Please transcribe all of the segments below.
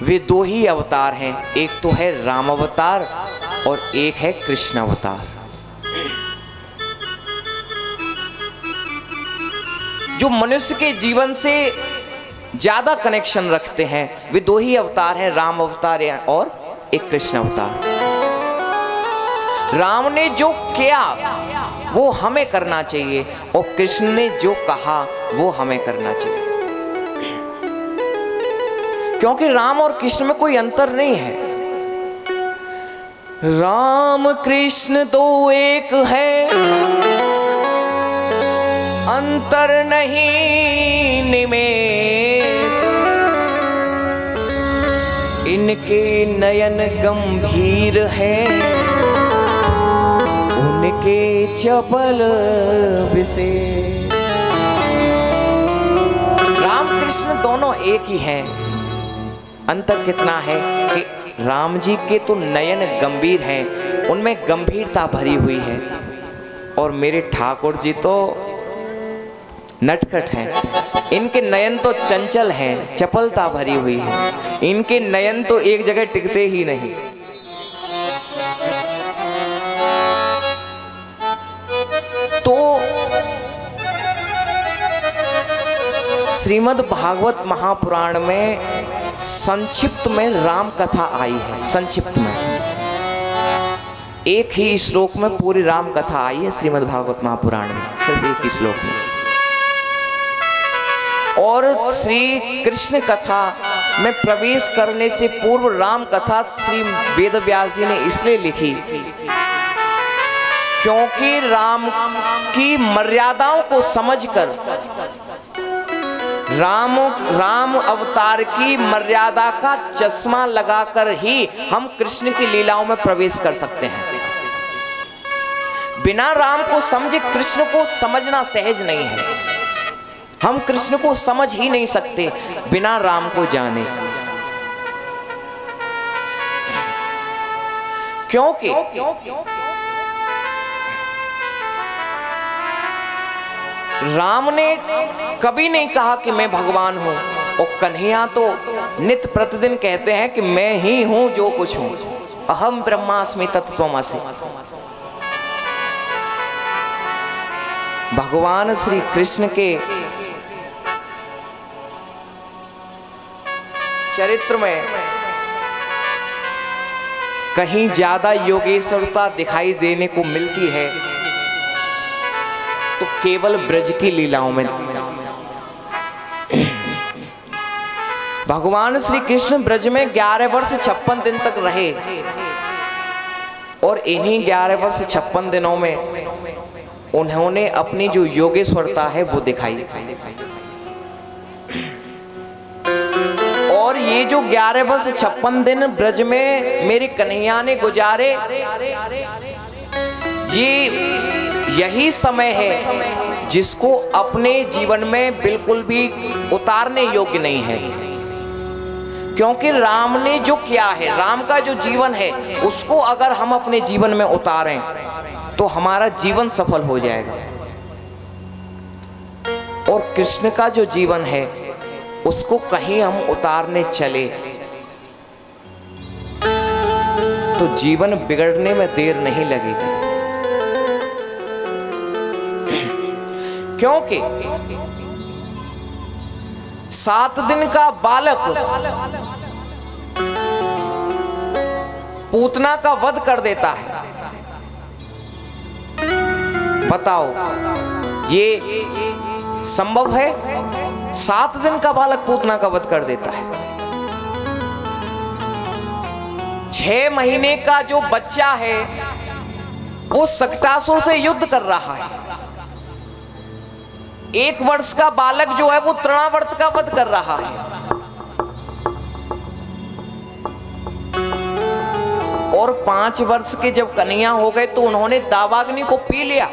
वे दो ही अवतार हैं, एक तो है राम अवतार और एक है कृष्ण अवतार। जो मनुष्य के जीवन से ज्यादा कनेक्शन रखते हैं वे दो ही अवतार हैं, राम अवतार और एक कृष्ण अवतार। राम ने जो किया वो हमें करना चाहिए और कृष्ण ने जो कहा वो हमें करना चाहिए, क्योंकि राम और कृष्ण में कोई अंतर नहीं है। राम कृष्ण दो एक है, अंतर नहीं निमेष। इनके नयन गंभीर हैं, उनके चपल विशेष। राम कृष्ण दोनों एक ही हैं, अंतर कितना है कि राम जी के तो नयन गंभीर हैं, उनमें गंभीरता भरी हुई है, और मेरे ठाकुर जी तो नटखट हैं, इनके नयन तो चंचल हैं, चपलता भरी हुई है, इनके नयन तो एक जगह टिकते ही नहीं। तो श्रीमद् भागवत महापुराण में संक्षिप्त में राम कथा आई है। संक्षिप्त में एक ही श्लोक में पूरी राम कथा आई है श्रीमद् भागवत महापुराण में, सिर्फ एक ही श्लोक में। और श्री कृष्ण कथा में प्रवेश करने से पूर्व राम कथा श्री वेद व्यास जी ने इसलिए लिखी क्योंकि राम की मर्यादाओं को समझकर, राम अवतार की मर्यादा का चश्मा लगाकर ही हम कृष्ण की लीलाओं में प्रवेश कर सकते हैं। बिना राम को समझे कृष्ण को समझना सहज नहीं है। हम कृष्ण को समझ ही नहीं सकते बिना राम को जाने, क्योंकि राम ने कभी नहीं कहा कि मैं भगवान हूं, और कन्हैया तो नित्य प्रतिदिन कहते हैं कि मैं ही हूं जो कुछ हूं, अहम ब्रह्मास्मि तत्त्वमसि। भगवान श्री कृष्ण के चरित्र में कहीं ज्यादा योगेश्वरता दिखाई देने को मिलती है तो केवल ब्रज की लीलाओं में। भगवान श्री कृष्ण ब्रज में 11 वर्ष 56 दिन तक रहे, और इन्हीं 11 वर्ष 56 दिनों में उन्होंने अपनी जो योगेश्वरता है वो दिखाई। और ये जो 11 वर्ष 56 दिन ब्रज में मेरे कन्हैया ने गुजारे, यही समय है जिसको अपने जीवन में बिल्कुल भी उतारने योग्य नहीं है, क्योंकि राम ने जो किया है, राम का जो जीवन है उसको अगर हम अपने जीवन में उतारें तो हमारा जीवन सफल हो जाएगा। और कृष्ण का जो जीवन है उसको कहीं हम उतारने चले तो जीवन बिगड़ने में देर नहीं लगेगी, क्योंकि 7 दिन का बालक पूतना का वध कर देता है। बताओ ये संभव है? 7 दिन का बालक पूतना का वध कर देता है। 6 महीने का जो बच्चा है वो सक्टासुर से युद्ध कर रहा है। 1 वर्ष का बालक जो है वो तृणावर्त का वध कर रहा है। और 5 वर्ष के जब कन्हैया हो गए तो उन्होंने दावाग्नि को पी लिया।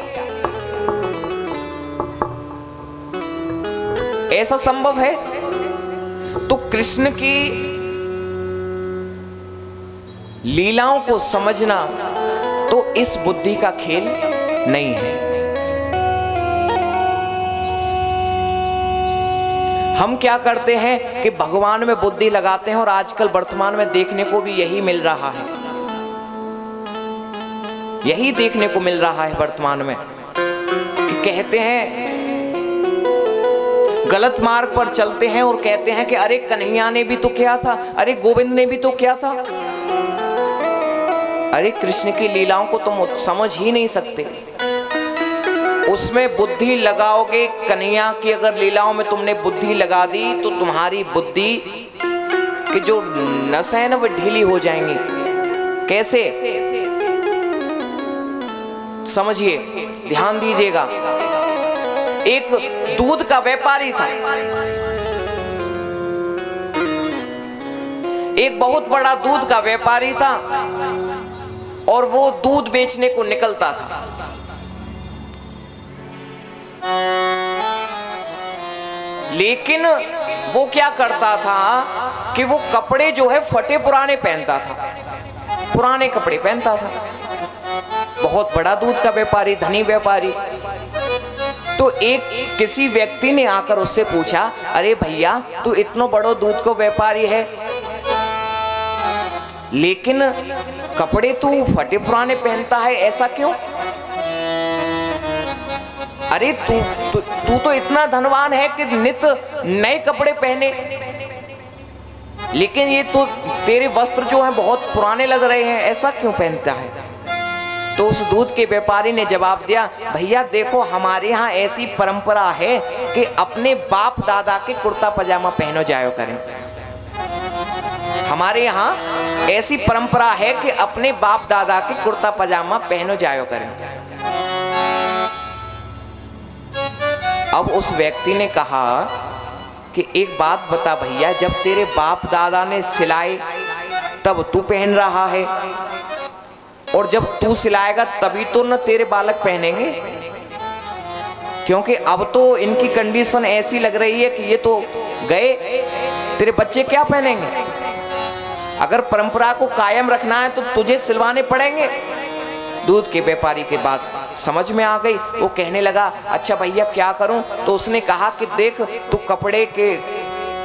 ऐसा संभव है? तो कृष्ण की लीलाओं को समझना तो इस बुद्धि का खेल नहीं है। हम क्या करते हैं कि भगवान में बुद्धि लगाते हैं, और आजकल वर्तमान में देखने को भी यही मिल रहा है, यही देखने को मिल रहा है वर्तमान में कि कहते हैं, गलत मार्ग पर चलते हैं और कहते हैं कि अरे कन्हैया ने भी तो किया था, अरे गोविंद ने भी तो किया था। अरे कृष्ण की लीलाओं को तुम समझ ही नहीं सकते। उसमें बुद्धि लगाओगे, कन्हैया की अगर लीलाओं में तुमने बुद्धि लगा दी तो तुम्हारी बुद्धि की जो नस है ना वो ढीली हो जाएंगी। कैसे? समझिए, ध्यान दीजिएगा। एक दूध का व्यापारी था, एक बहुत बड़ा दूध का व्यापारी था, और वो दूध बेचने को निकलता था। लेकिन वो क्या करता था कि वो कपड़े जो है फटे पुराने पहनता था, पुराने कपड़े पहनता था। बहुत बड़ा दूध का व्यापारी, धनी व्यापारी। तो एक किसी व्यक्ति ने आकर उससे पूछा, अरे भैया तू इतना बड़ा दूध का व्यापारी है, लेकिन कपड़े तू फटे पुराने पहनता है, ऐसा क्यों? अरे तू तो इतना धनवान है कि नित नए कपड़े पहने, लेकिन ये तो तेरे वस्त्र जो हैं बहुत पुराने लग रहे हैं, ऐसा क्यों पहनता है? तो उस दूध के व्यापारी ने जवाब दिया, भैया देखो हमारे यहाँ ऐसी परंपरा है कि अपने बाप दादा के कुर्ता पजामा पहनो जायो करें। हमारे यहाँ ऐसी परंपरा है कि अपने बाप दादा के कुर्ता पजामा पहनो जायो करें। अब उस व्यक्ति ने कहा कि एक बात बता भैया, जब तेरे बाप दादा ने सिलाए तब तू पहन रहा है, और जब तू सिलाएगा तभी तो न तेरे बालक पहनेंगे, क्योंकि अब तो इनकी कंडीशन ऐसी लग रही है कि ये तो गए, तेरे बच्चे क्या पहनेंगे? अगर परंपरा को कायम रखना है तो तुझे सिलवाने पड़ेंगे। दूध के व्यापारी के बात समझ में आ गई। वो कहने लगा, अच्छा भैया क्या करूं? तो उसने कहा कि देख, तू कपड़े के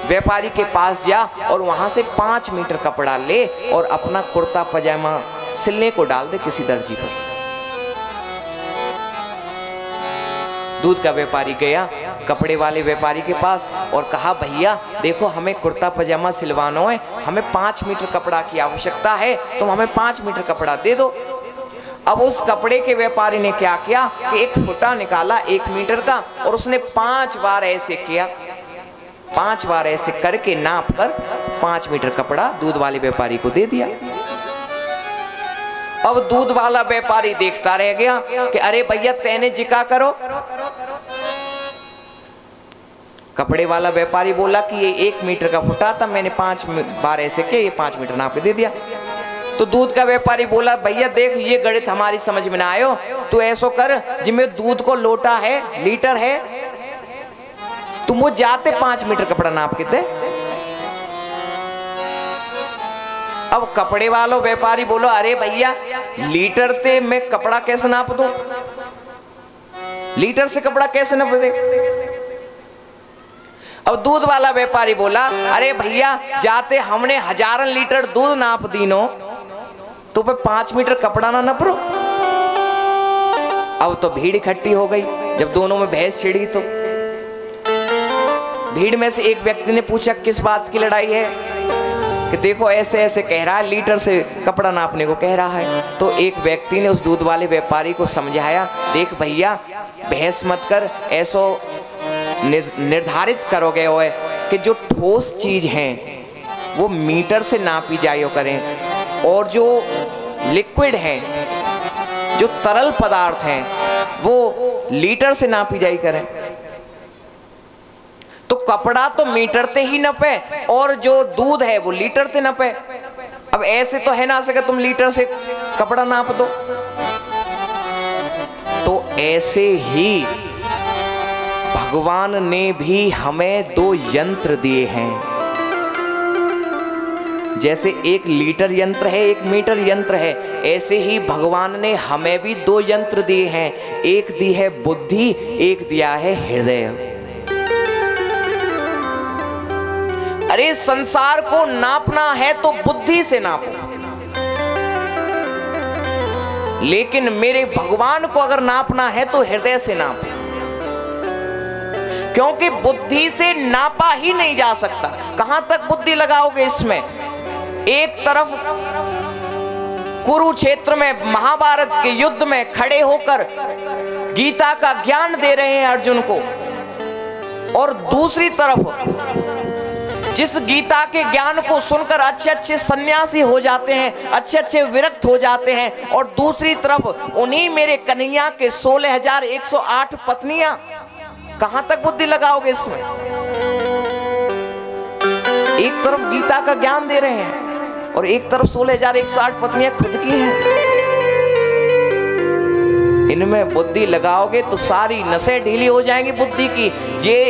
व्यापारी के पास जा और वहां से 5 मीटर कपड़ा ले और अपना कुर्ता पजामा सिलने को डाल दे किसी दर्जी पर। दूध का व्यापारी गया कपड़े वाले व्यापारी के पास और कहा, भैया देखो हमें कुर्ता पजामा सिलवाना है, हमें 5 मीटर कपड़ा की आवश्यकता है, तुम हमें 5 मीटर कपड़ा दे दो। अब उस कपड़े के व्यापारी ने क्या किया कि एक फुटा निकाला 1 मीटर का, और उसने 5 बार ऐसे किया, 5 बार ऐसे करके नाप कर 5 मीटर कपड़ा दूध वाले व्यापारी को दे दिया। अब दूध वाला व्यापारी देखता रह गया कि अरे भैया तेने जिका करो। कपड़े वाला व्यापारी बोला कि ये 1 मीटर का फुटा था, मैंने 5 बार ऐसे किए, ये 5 मीटर नाप के दे दिया। तो दूध का व्यापारी बोला, भैया देख ये गणित हमारी समझ में ना आयो, तू ऐसो कर, जिसमें दूध को लोटा है, लीटर है, तुम वो जाते 5 मीटर कपड़ा नाप के दे। अब कपड़े वालों व्यापारी बोलो, अरे भैया लीटर ते मैं कपड़ा कैसे नाप दूं? लीटर से कपड़ा कैसे नाप दे? अब दूध वाला व्यापारी बोला, अरे भैया जाते हमने 1000 लीटर दूध नाप दीनो तो पे 5 मीटर कपड़ा ना नपरो। अब तो भीड़ इकट्ठी हो गई। जब दोनों में बहस छिड़ी तो भीड़ में से एक व्यक्ति ने पूछा, किस बात की लड़ाई है? कि देखो ऐसे ऐसे कह रहा है, लीटर से कपड़ा नापने को कह रहा है। तो एक व्यक्ति ने उस दूध वाले व्यापारी को समझाया, देख भैया बहस मत कर, ऐसो निर्धारित करोगे ओए कि जो ठोस चीज हैं वो मीटर से नापी जायो करें, और जो लिक्विड हैं, जो तरल पदार्थ हैं, वो लीटर से नापी जाई करें। तो कपड़ा तो मीटर ते ही नपे और जो दूध है वो लीटर ते नपे। अब ऐसे तो है ना सके तुम लीटर से कपड़ा नाप दो। तो ऐसे ही भगवान ने भी हमें 2 यंत्र दिए हैं। जैसे 1 लीटर यंत्र है, 1 मीटर यंत्र है, ऐसे ही भगवान ने हमें भी 2 यंत्र दिए हैं। एक दी है बुद्धि, एक दिया है हृदय। अरे संसार को नापना है तो बुद्धि से नापो, लेकिन मेरे भगवान को अगर नापना है तो हृदय से नापो, क्योंकि बुद्धि से नापा ही नहीं जा सकता। कहां तक बुद्धि लगाओगे इसमें? एक तरफ कुरुक्षेत्र में महाभारत के युद्ध में खड़े होकर गीता का ज्ञान दे रहे हैं अर्जुन को, और दूसरी तरफ जिस गीता के ज्ञान को सुनकर अच्छे अच्छे सन्यासी हो जाते हैं, अच्छे अच्छे विरक्त हो जाते हैं, और दूसरी तरफ उन्हीं मेरे कन्हैया के 16,108 पत्नियां। कहां तक बुद्धि लगाओगे इसमें? एक तरफ गीता का ज्ञान दे रहे हैं और एक तरफ 16,108 पत्नियां खुद की हैं। इनमें बुद्धि लगाओगे तो सारी नसें ढीली हो जाएंगी बुद्धि की। ये